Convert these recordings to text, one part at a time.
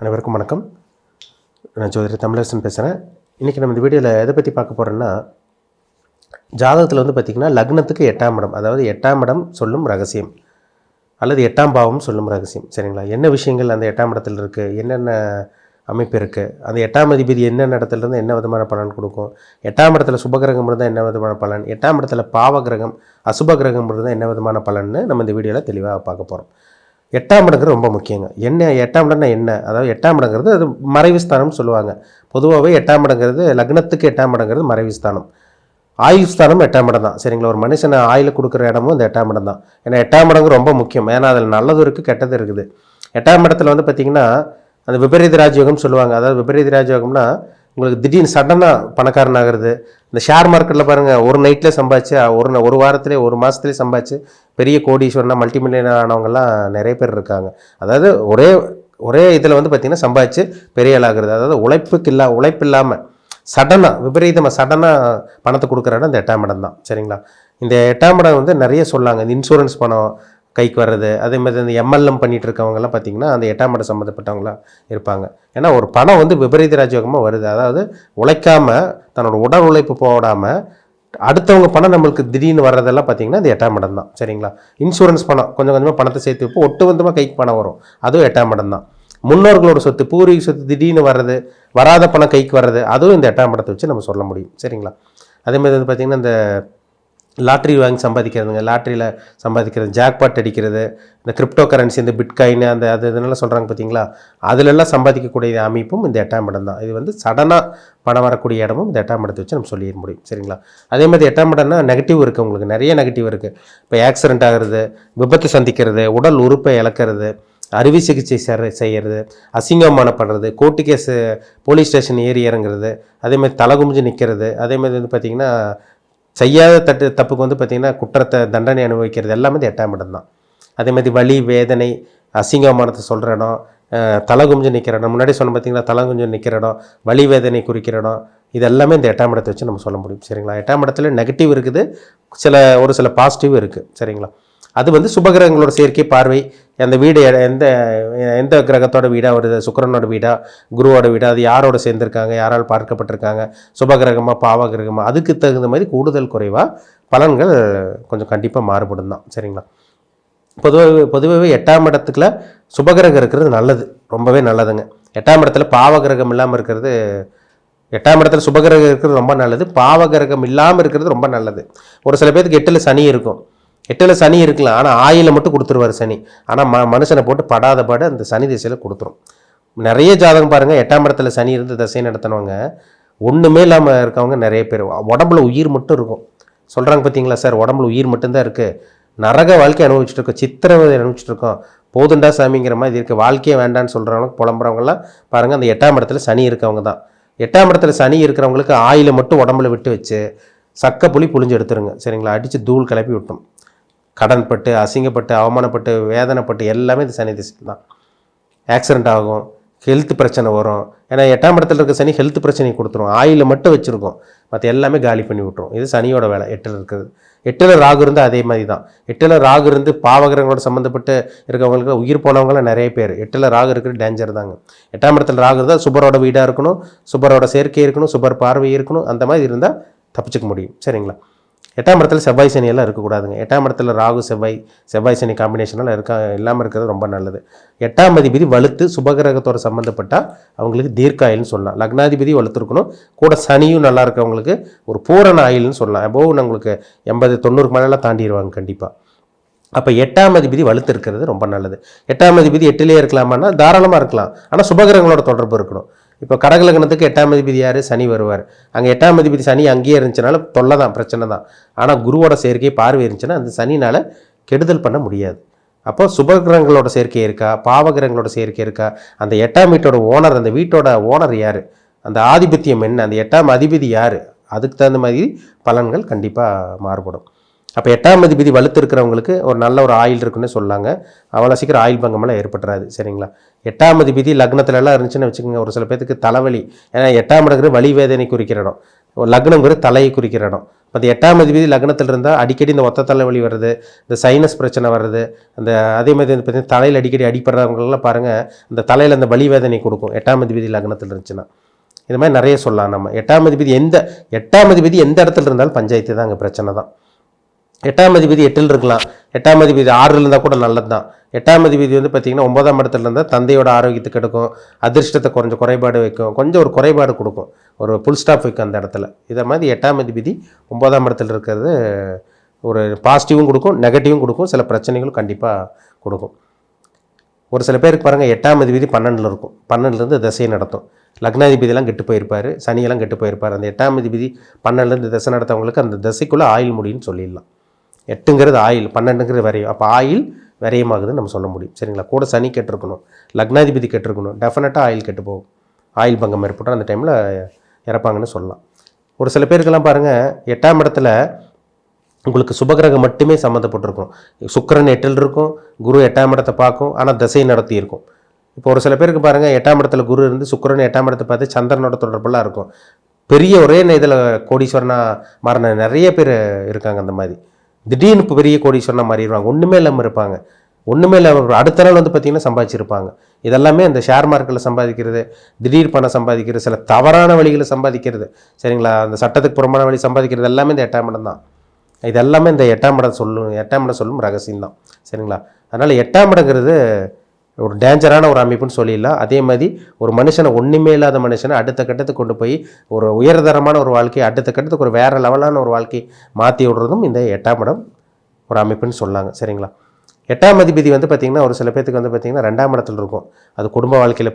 அனைவருக்கும் வணக்கம். நான் ஜோதிடர் தமிழரசன் பேசுகிறேன். இன்றைக்கி நம்ம இந்த வீடியோவில் எதை பற்றி பார்க்க போகிறோன்னா, ஜாதகத்தில் பார்த்திங்கன்னா லக்னத்துக்கு 8ஆம் இடம், அதாவது 8ஆம் இடம் சொல்லும் ரகசியம் அல்லது 8ஆம் பாவம் சொல்லும் ரகசியம். சரிங்களா? என்ன விஷயங்கள் அந்த 8ஆம் இடத்துல இருக்குது, என்னென்ன அமைப்பு இருக்குது, அந்த 8ஆம் அதிபதி என்னென்ன இடத்துலேருந்து என்ன விதமான பலன் கொடுக்கும், 8ஆம் இடத்துல சுபகிரகம் இருந்தால் என்ன விதமான பலன், 8ஆம் இடத்துல பாவ கிரகம் அசுப கிரகம் இருந்தால் என்ன விதமான பலன்னு நம்ம இந்த வீடியோவில் தெளிவாக பார்க்க போகிறோம். 8ஆம் இடங்கிறது ரொம்ப முக்கியங்க. என்ன 8ஆம் இடம்னா என்ன? அதாவது 8ஆம் இடங்கிறது அது மறைவு ஸ்தானம்னு சொல்லுவாங்க. பொதுவாகவே 8ஆம் இடங்கிறது லக்னத்துக்கு 8ஆம் இடங்கிறது மறைவு ஸ்தானம். ஆயுள் ஸ்தானம் 8ஆம் இடம் தான். சரிங்களா? ஒரு மனுஷனை ஆயுள் கொடுக்குற இடமும் இந்த 8ஆம் இடம் தான். ஏன்னா 8ஆம் இடங்கு ரொம்ப முக்கியம். ஏன்னா அதில் நல்லதும் இருக்குது, கெட்டது இருக்குது. 8ஆம் இடத்துல பார்த்திங்கன்னா அந்த விபரீத ராஜயோகம் சொல்லுவாங்க. அதாவது விபரீத ராஜயோகம்னா உங்களுக்கு திடீர்னு சடனாக பணக்காரன் ஆகிறது. இந்த ஷேர் மார்க்கெட்டில் பாருங்கள், ஒரு நைட்லேயே சம்பாதிச்சு ஒரு வாரத்திலே ஒரு மாதத்துலேயே சம்பாதிச்சு பெரிய கோடீஸ்வரனா மல்டி மில்லியனர் ஆனவங்கலாம் நிறைய பேர் இருக்காங்க. அதாவது ஒரே இதில் பார்த்திங்கன்னா சம்பாதிச்சு பெரிய ஆளாகிறது. அதாவது உழைப்பு இல்லாமல் விபரீதமாக சடனாக பணத்தை கொடுக்குற இடம் இந்த 8ஆம் இடம் தான். சரிங்களா? இந்த 8ஆம் இடம் நிறைய சொல்லாங்க. இந்த இன்சூரன்ஸ் பணம் கைக்கு வர்றது, அதே மாதிரி இந்த எம்எல்எம் பண்ணிகிட்டு இருக்கவங்கலாம் பார்த்திங்கன்னா அந்த 8ஆம் இடம் சம்மந்தப்பட்டவங்களாம் இருப்பாங்க. ஏன்னா ஒரு பணம் விபரீத ராஜயோகமாக வருது. அதாவது உழைக்காமல் தன்னோட உடல் உழைப்பு போடாமல் அடுத்தவங்க பணம் நம்மளுக்கு திடீர்னு வர்றதெல்லாம் பார்த்திங்கன்னா இந்த 8ஆம் இடம் தான். சரிங்களா? இன்சூரன்ஸ் பணம் கொஞ்சம் கொஞ்சமாக பணத்தை சேர்த்து வைப்போம், ஒட்டுமொத்தமாக கைக்கு பணம் வரும், அதுவும் 8ஆம் இடம் தான். முன்னோர்களோட சொத்து, பூர்வீக சொத்து திடீர்னு வர்றது, வராத பணம் கைக்கு வர்றது, அதுவும் இந்த 8ஆம் இடத்தை வச்சு நம்ம சொல்ல முடியும். சரிங்களா? அதேமாதிரி பார்த்திங்கன்னா இந்த லாட்ரி வாங்கி சம்பாதிக்கிறதுங்க, லாட்ரியில் சம்பாதிக்கிறது, ஜாக்பாட் அடிக்கிறது, இந்த கிரிப்டோ கரன்சி, இந்த பிட்காயின் இதெல்லாம் சொல்கிறாங்க பார்த்தீங்களா, அதிலெல்லாம் சம்பாதிக்கக்கூடிய அமைப்பும் இந்த 8ஆம் இடம் தான். இது சடனாக பணம் வரக்கூடிய இடமும் இந்த 8ஆம் இடத்தை வச்சு நம்ம சொல்லிட முடியும். சரிங்களா? அதே மாதிரி 8ஆம் இடம்னா நெகட்டிவ் இருக்குது, உங்களுக்கு நிறைய நெகட்டிவ் இருக்குது. இப்போ ஆக்சிடென்ட் ஆகிறது, விபத்து சந்திக்கிறது, உடல் உறுப்பை இழக்கிறது, அறுவை சிகிச்சை செய்கிறது, அசிங்கமான பண்ணுறது, கோர்ட்டு கேஸு போலீஸ் ஸ்டேஷன் ஏறி இறங்குறது, அதேமாதிரி தலை குமிஞ்சு நிற்கிறது, அதேமாதிரி பார்த்திங்கன்னா செய்யாத தப்புக்கு பார்த்திங்கன்னா குற்றத்தை தண்டனை அனுபவிக்கிறது எல்லாமே இந்த 8ஆம் இடம் தான். அதேமாதிரி வலி, வேதனை, அசிங்கமானத்தை சொல்கிற இடம், தலை குமிஞ்சு நிற்கிற இடம், முன்னாடி சொன்ன பார்த்திங்கன்னா தலை குமிஞ்சு நிற்கிற இடம், வலி வேதனை குறிக்கிற இடம், இது எல்லாமே இந்த 8ஆம் இடத்தை வச்சு நம்ம சொல்ல முடியும். சரிங்களா? 8ஆம் இடத்துல நெகட்டிவ் இருக்குது, ஒரு சில பாசிட்டிவ் இருக்குது. சரிங்களா? அது சுபகிரகங்களோட சேர்க்கை, பார்வை, அந்த வீடு எந்த கிரகத்தோட வீடாக வருது, சுக்கிரனோட வீடா, குருவோட வீடா, அது யாரோட சேர்ந்துருக்காங்க, யாரால் பார்க்கப்பட்டிருக்காங்க, சுபகிரகமாக பாவகிரகமாக, அதுக்கு தகுந்த மாதிரி கூடுதல் குறைவாக பலன்கள் கொஞ்சம் கண்டிப்பாக மாறுபடும் தான். சரிங்களா? பொதுவாகவே 8ஆம் இடத்துக்குள்ள சுபகிரகம் இருக்கிறது நல்லது, ரொம்பவே நல்லதுங்க. 8ஆம் இடத்துல பாவகிரகம் இல்லாமல் இருக்கிறது, 8ஆம் இடத்துல சுபகிரகம் இருக்கிறது ரொம்ப நல்லது, பாவகிரகம் இல்லாமல் இருக்கிறது ரொம்ப நல்லது. ஒரு சில பேருக்கு 8ல் சனி இருக்கும், 8ல் சனி இருக்கலாம், ஆனால் ஆயில மட்டும் கொடுத்துருவார் சனி. ஆனால் மனுஷனை போட்டு படாத பாடு அந்த சனி திசையில் கொடுத்துரும். நிறைய ஜாதகம் பாருங்கள், 8ஆம் இடத்துல சனி இருந்து திசை நடத்தினவங்க ஒன்றுமே இல்லாமல் இருக்கவங்க நிறைய பேர். உடம்புல உயிர் மட்டும் இருக்கும். சொல்கிறாங்க பார்த்தீங்களா சார், உடம்புல உயிர் மட்டும்தான் இருக்குது, நரக வாழ்க்கை அனுபவிச்சுட்டு இருக்கோம், சித்திரவதை அனுபவிச்சுட்டு இருக்கோம், போதுண்டா சாமிங்கிற மாதிரி இருக்குது, வாழ்க்கையே வேண்டான்னு சொல்கிறவங்க புலம்புறவங்கலாம் பாருங்கள் அந்த 8ஆம் இடத்துல சனி இருக்கவங்க தான். 8ஆம் இடத்துல சனி இருக்கிறவங்களுக்கு ஆயில மட்டும் உடம்புல விட்டு வச்சு சக்க புளி புளிஞ்சு எடுத்துருங்க. சரிங்களா? அடித்து தூள் கிளப்பி விட்டோம். கடன்பட்டு, அசிங்கப்பட்டு, அவமானப்பட்டு, வேதனைப்பட்டு எல்லாமே இந்த சனி திசையில் தான். ஆக்சிடென்ட் ஆகும், ஹெல்த் பிரச்சனை வரும். ஏன்னா 8ஆம் இடத்துல இருக்க சனி ஹெல்த் பிரச்சனை கொடுத்துரும், ஆயில மட்டும் வச்சுருக்கோம், மற்ற எல்லாமே காலி பண்ணி விட்டுரும். இது சனியோட வேலை. 8ல் இருக்கிறது. 8ல் ராகு இருந்து அதே மாதிரி தான். 8ல் ராகு இருந்து பாவகிரகங்களோட சம்மந்தப்பட்டு இருக்கவங்களுக்கு உயிர் போனவங்களாம் நிறைய பேர். 8ல் ராகு இருக்கிற டேஞ்சர் தாங்க. 8ஆம் இடத்துல ராகு இருந்தால் சுபரோட வீடாக இருக்கணும், சுபரோட சேர்க்கை இருக்கணும், சுபர் பார்வை இருக்கணும், அந்த மாதிரி இருந்தால் தப்பிச்சுக்க முடியும். சரிங்களா? 8ஆம் இடத்துல செவ்வாய் சனி எல்லாம் இருக்கக்கூடாதுங்க. 8ஆம் இடத்துல ராகு செவ்வாய் சனி காம்பினேஷனெல்லாம் இல்லாமல் இருக்கிறது ரொம்ப நல்லது. 8ஆம் அதிபதி வலுத்து சுபகிரகத்தோட சம்மந்தப்பட்டால் அவங்களுக்கு தீர்க்காயில்னு சொல்லலாம். லக்னாதிபதி வலுத்துருக்கணும், கூட சனியும் நல்லா இருக்கவங்களுக்கு ஒரு பூரண ஆயில்னு சொல்லலாம். எப்போவும் உங்களுக்கு 80-90 மேலாம் தாண்டிடுவாங்க கண்டிப்பாக. அப்போ 8ஆம் அதிபதி வலுத்து இருக்கிறது ரொம்ப நல்லது. 8ஆம் அதிபதி 8லேயே இருக்கலாமான்னா தாராளமாக இருக்கலாம், ஆனால் சுபகிரகங்களோட தொடர்பு இருக்கணும். இப்போ கடகலக்னத்துக்கு 8ஆம் அதிபதி யார்? சனி வருவார். அங்கே 8ஆம் அதிபதி சனி அங்கேயே இருந்துச்சுனால தொல்லை தான், பிரச்சனை தான். ஆனால் குருவோட சேர்க்கை பார்வை இருந்துச்சுன்னா அந்த சனினால் கெடுதல் பண்ண முடியாது. அப்போ சுபகிரகங்களோட சேர்க்கை இருக்கா, பாவகிரகங்களோட சேர்க்கை இருக்கா, அந்த 8ஆம் வீட்டோட ஓனர், அந்த வீட்டோட ஓனர் யார், அந்த ஆதிபத்தியம் என்ன, அந்த 8ஆம் அதிபதி யார், அதுக்கு தகுந்த மாதிரி பலன்கள் கண்டிப்பாக மாறுபடும். அப்போ 8ஆம் அதிபதி வலுத்து இருக்கிறவங்களுக்கு ஒரு நல்ல ஒரு ஆயில் இருக்குன்னு சொல்லாங்க. அவ்வளோ சீக்கிரம் ஆயில் பங்கமெல்லாம் ஏற்பட்டுறாது. சரிங்களா? 8ஆம் அதிபதி லக்னத்துலலாம் இருந்துச்சுன்னு வச்சுக்கோங்க, ஒரு சில பேருக்கு தலைவலி. ஏன்னா 8ஆம் இடங்கிறது வலி வேதனை குறிக்கிற இடம். லக்னங்கிறது தலையை குறிக்கிற இடம். இப்போ அந்த 8ஆம் அதிபதி லக்னத்தில் இருந்தால் அடிக்கடி இந்த ஒத்த தலைவலி வருது, இந்த சைனஸ் பிரச்சனை வருது, அந்த அதே மாதிரி வந்து பார்த்தீங்கன்னா தலையில் அடிக்கடி அடிப்படுறவங்களெல்லாம் பாருங்கள், இந்த தலையில் அந்த வலி வேதனை கொடுக்கும் 8ஆம் அதிபதி லக்னத்தில் இருந்துச்சுன்னா. இது மாதிரி நிறைய சொல்லலாம் நம்ம. 8ஆம் அதிபதி எந்த இடத்துல இருந்தாலும் பஞ்சாயத்து தான், அங்கே பிரச்சனை தான். 8ஆம் அதிபதி 8ல் இருக்கலாம், 8ஆம் அதிபதி 6ல் இருந்தால் கூட நல்லது தான். 8ஆம் அதிபதி வந்து பார்த்திங்கன்னா 9ஆம் இடத்துல இருந்தால் தந்தையோட ஆரோக்கியத்துக்கு எடுக்கும், அதிர்ஷ்டத்தை கொஞ்சம் குறைபாடு வைக்கும், கொஞ்சம் ஒரு குறைபாடு கொடுக்கும், ஒரு புல் ஸ்டாப் வைக்கும் அந்த இடத்துல. இதை மாதிரி 8ஆம் அதிபதி 9ஆம் இடத்துல இருக்கிறது ஒரு பாசிட்டிவும் கொடுக்கும், நெகட்டிவும் கொடுக்கும், சில பிரச்சனைகளும் கண்டிப்பாக கொடுக்கும். ஒரு சில பேருக்கு பாருங்கள் 8ஆம் அதிபதி 12ல் இருக்கும், 12லேருந்து திசையை நடத்தும். லக்னாதிபதியெல்லாம் கெட்டு போயிருப்பார், சனியெல்லாம் கெட்டு போயிருப்பார். அந்த 8ஆம் அதிபதி 12லேருந்து திசை நடத்தவங்களுக்கு அந்த திசைக்குள்ளே ஆயில் முடின்னு சொல்லிடலாம். 8ங்கிறது ஆயில், 12ங்கிறது விரையும். அப்போ ஆயில் விரயமாகுதுன்னு நம்ம சொல்ல முடியும். சரிங்களா? கூட சனி கெட்டிருக்கணும், லக்னாதிபதி கெட்டிருக்கணும், டெஃபினட்டாக ஆயில் கெட்டு போகும். ஆயில் பங்கம் ஏற்பட்டால் அந்த டைமில் இறப்பாங்கன்னு சொல்லலாம். ஒரு சில பேருக்கெல்லாம் பாருங்கள் 8ஆம் இடத்துல உங்களுக்கு சுபகிரகம் மட்டுமே சம்மந்தப்பட்டிருக்கும். சுக்கிரன் 8ல் இருக்கும், குரு 8ஆம் இடத்தை பார்க்கும், ஆனால் திசை நடத்தி இருக்கும். இப்போ ஒரு சில பேருக்கு பாருங்கள் 8ஆம் இடத்துல குரு இருந்து சுக்கிரன் 8ஆம் இடத்தை பார்த்து சந்திரனோட தொடர்பெல்லாம் இருக்கும். பெரிய ஒரே இதில் கோடீஸ்வரனா மாறின நிறைய பேர் இருக்காங்க. அந்த மாதிரி திடீர்னு பெரிய கோடீஸ்வரனா மாறிடுவாங்க, ஒன்றுமே இல்லாமல் இருப்பாங்க. ஒன்றுமே இல்லாமல் அடுத்த நாள் வந்து பார்த்திங்கன்னா சம்பாதிச்சிருப்பாங்க. இதெல்லாமே அந்த ஷேர் மார்க்கெட்டில் சம்பாதிக்கிறது, திடீர் பணம் சம்பாதிக்கிறது, சில தவறான வழிகளை சம்பாதிக்கிறது, சரிங்களா, அந்த சட்டத்துக்கு புறமான வழி சம்பாதிக்கிறது எல்லாமே இந்த 8ஆம் இடம் தான். இது எல்லாமே இந்த 8ஆம் இடம் சொல்லும் ரகசியம்தான். சரிங்களா? அதனால் 8ஆம் இடங்கிறது ஒரு டேஞ்சரான ஒரு அமைப்புன்னு சொல்லிடலாம். அதே மாதிரி ஒரு மனுஷனை, ஒன்றுமே இல்லாத மனுஷனை அடுத்த கட்டத்துக்கு கொண்டு போய் ஒரு உயர்தரமான ஒரு வாழ்க்கையை, அடுத்த கட்டத்துக்கு ஒரு வேறு லெவலான ஒரு வாழ்க்கையை மாற்றி விடுறதும் இந்த 8ஆம் இடம் ஒரு அமைப்புன்னு சொல்லாங்க. சரிங்களா? 8ஆம் அதிபதி வந்து பார்த்திங்கன்னா ஒரு சில பேருக்கு வந்து பார்த்திங்கன்னா 2ஆம் இடத்துல இருக்கும். அது குடும்ப வாழ்க்கையில்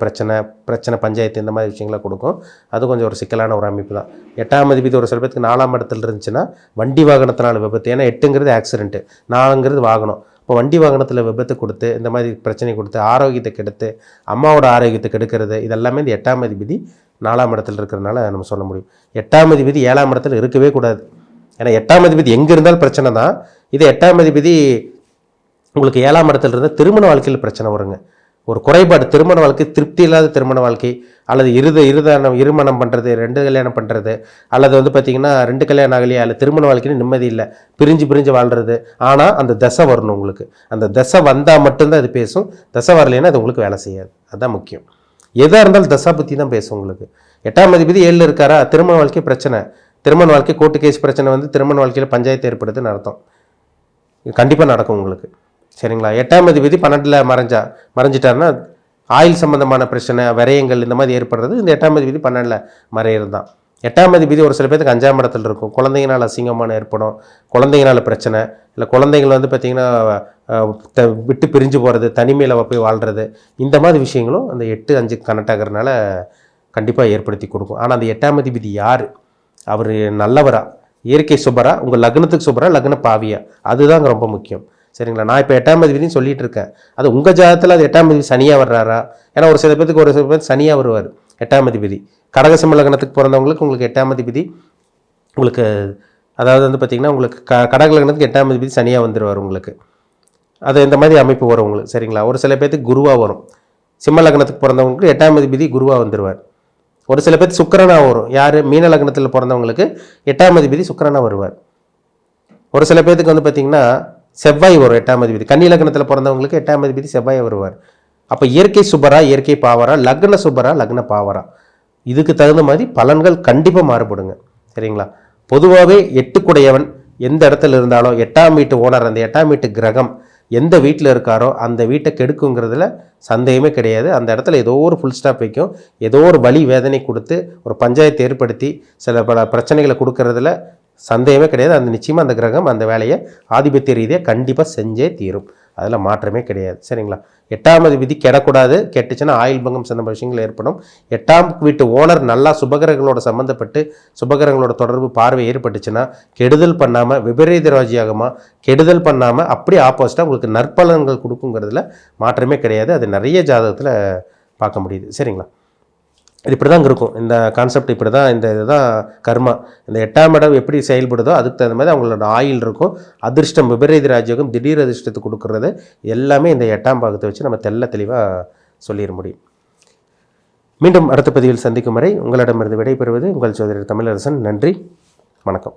பிரச்சனை பஞ்சாயத்து இந்த மாதிரி விஷயங்களை கொடுக்கும். அது கொஞ்சம் ஒரு சிக்கலான ஒரு அமைப்பு தான். 8ஆம் அதிபதி ஒரு சில பேருக்கு 4ஆம் இடத்துல இருந்துச்சுன்னா வண்டி வாகனத்தினால விபத்து. ஏன்னா 8ங்கிறது ஆக்சிடென்ட்டு, 4ங்கிறது வாகனம். இப்போ வண்டி வாகனத்தில் விபத்து கொடுத்து, இந்த மாதிரி பிரச்சனை கொடுத்து, ஆரோக்கியத்தை கெடுத்து, அம்மாவோட ஆரோக்கியத்தை கெடுக்கிறது, இதெல்லாமே இந்த 8ஆம் அதிபதி 4ஆம் இடத்துல இருக்கிறதுனால நம்ம சொல்ல முடியும். 8ஆம் அதிபதி 7ஆம் இடத்துல இருக்கவே கூடாது. ஏன்னா 8ஆம் அதிபதி எங்கே இருந்தாலும் பிரச்சனை தான். இது 8ஆம் அதிபதி உங்களுக்கு 7ஆம் இடத்துல இருந்தால் திருமண வாழ்க்கையில் பிரச்சனை வருங்க. ஒரு குறைபாடு, திருமண வாழ்க்கை, திருப்தி இல்லாத திருமண வாழ்க்கை, அல்லது இருமணம் பண்ணுறது, 2 கல்யாணம் பண்ணுறது, அல்லது வந்து பார்த்திங்கன்னா 2 கல்யாணம் ஆகலையா, அல்லது திருமண வாழ்க்கைன்னு நிம்மதி இல்லை, பிரிஞ்சு வாழ்கிறது. ஆனால் அந்த தசை வரணும் உங்களுக்கு. அந்த தசை வந்தால் மட்டும்தான் அது பேசும். தசை வரலைன்னா அது உங்களுக்கு வேலை செய்யாது. அதுதான் முக்கியம். எதாக இருந்தாலும் தசா புத்தி தான் பேசும் உங்களுக்கு. 8ஆம் அதிபதி 7ல் இருக்காரா, திருமண வாழ்க்கை பிரச்சனை, திருமண வாழ்க்கை கோர்ட்டு கேஸ் பிரச்சனை வந்து திருமண வாழ்க்கையில் பஞ்சாயத்து ஏற்படுதுன்னு அர்த்தம். இது கண்டிப்பாக நடக்கும் உங்களுக்கு. சரிங்களா? 8ஆம் அதிபதி 12ல் மறைஞ்சிட்டாருன்னா ஆயில் சம்மந்தமான பிரச்சனை, விரயங்கள் இந்த மாதிரி ஏற்படுறது இந்த 8ஆம் அதிபதி 12ல் மறையிறது தான். 8ஆம் அதிபதி ஒரு சில பேருக்கு 5ஆம் இடத்துல இருக்கும். குழந்தைங்களால் அசிங்கமான ஏற்படும், குழந்தைங்களால் பிரச்சனை, இல்லை குழந்தைகள் வந்து பார்த்திங்கன்னா விட்டு பிரிஞ்சு போகிறது, தனிமையில் போய் வாழ்கிறது, இந்த மாதிரி விஷயங்களும் அந்த 8-5 கனெக்ட் ஆகிறதுனால கண்டிப்பாக ஏற்படுத்தி கொடுக்கும். ஆனால் அந்த 8ஆம் அதிபதி யார், அவர் நல்லவரா, இயற்கை சுபரா, உங்கள் லக்னத்துக்கு சுபரா, லக்ன பாவியா, அதுதாங்க ரொம்ப முக்கியம். சரிங்களா? நான் இப்போ 8ஆம் அதிபதினு சொல்லிட்டு இருக்கேன். அது உங்கள் ஜாதகத்தில் அது 8ஆம் அதிபதி சனியாக வர்றாரா? ஏன்னா ஒரு சில பேருக்கு சனியாக வருவார் 8ஆம் அதிபதி. கடகசிம்ம லக்னத்துக்கு பிறந்தவங்களுக்கு உங்களுக்கு 8ஆம் அதிபதி உங்களுக்கு, அதாவது வந்து பார்த்திங்கன்னா உங்களுக்கு கடக லக்னத்துக்கு 8ஆம் அதிபதி சனியாக வந்துடுவார் உங்களுக்கு. அது இந்த மாதிரி அமைப்பு வரும் உங்களுக்கு. சரிங்களா? ஒரு சில பேருக்கு குருவாக வரும். சிம்ம லக்னத்துக்கு பிறந்தவங்களுக்கு 8ஆம் அதிபதி குருவாக வந்துடுவார். ஒரு சில பேருக்கு சுக்கிரனாக வரும். யார்? மீன லக்னத்தில் பிறந்தவங்களுக்கு 8ஆம் அதிபதி சுக்கிரனாக வருவார். ஒரு சில பேருக்கு வந்து பார்த்திங்கன்னா செவ்வாய் வரும் 8ஆம் அதிபதி. கன்னி லக்னத்தில் பிறந்தவங்களுக்கு 8ஆம் அதிபதி செவ்வாய் வருவார். அப்போ இயற்கை சுபரா, இயற்கை பாவரா, லக்ன சுபரா, லக்ன பாவரா, இதுக்கு தகுந்த மாதிரி பலன்கள் கண்டிப்பாக மாறுபடுங்க. சரிங்களா? பொதுவாகவே 8 எந்த இடத்துல இருந்தாலும் 8ஆம் வீட்டு ஓனர், அந்த 8ஆம் வீட்டு கிரகம் எந்த வீட்டில் இருக்காரோ அந்த வீட்டை கெடுக்குங்கிறதுல சந்தேகமே கிடையாது. அந்த இடத்துல ஏதோ ஒரு ஃபுல் ஸ்டாப் வைக்கும், ஏதோ ஒரு வலி வேதனை கொடுத்து ஒரு பஞ்சாயத்து ஏற்படுத்தி சில பல பிரச்சனைகளை கொடுக்கறதுல சந்தேகமே கிடையாது. அந்த நிச்சயமாக அந்த கிரகம் அந்த வேலையை ஆதிபத்திய ரீதியாக கண்டிப்பாக செஞ்சே தீரும். அதில் மாற்றமே கிடையாது. சரிங்களா? 8ஆம் அதிபதி கெடக்கூடாது. கெட்டுச்சுன்னா ஆயில் பங்கம் சம்பந்த விஷயங்கள் ஏற்படும். 8ஆம் வீட்டு ஓனர் நல்லா சுபகிரகங்களோட சம்மந்தப்பட்டு சுபகிரகங்களோட தொடர்பு பார்வை ஏற்பட்டுச்சுன்னா கெடுதல் பண்ணாமல், விபரீத ராஜ்யாகமாக கெடுதல் பண்ணாமல் அப்படியே ஆப்போசிட்டாக உங்களுக்கு நற்பலன்கள் கொடுக்குங்கிறதுல மாற்றமே கிடையாது. அது நிறைய ஜாதகத்தில் பார்க்க முடியுது. சரிங்களா? இது இப்படி தான் இருக்கும். இந்த கான்செப்ட் இப்படி தான், இந்த இதுதான் கர்மா. இந்த 8ஆம் இடம் எப்படி செயல்படுதோ அதுக்கு தகுந்த மாதிரி அவங்களோட ஆயில் இருக்கும். அதிர்ஷ்டம், விபரீத ராஜயோகம், திடீர் அதிர்ஷ்டத்தை கொடுக்கறது எல்லாமே இந்த 8ஆம் பாகத்தை வச்சு நம்ம தெளிவாக சொல்லிட முடியும். மீண்டும் அடுத்த பதிவில் சந்திக்கும் வரை உங்களிடமிருந்து விடைபெறுவது உங்கள் ஜோதிடர் தமிழரசன். நன்றி, வணக்கம்.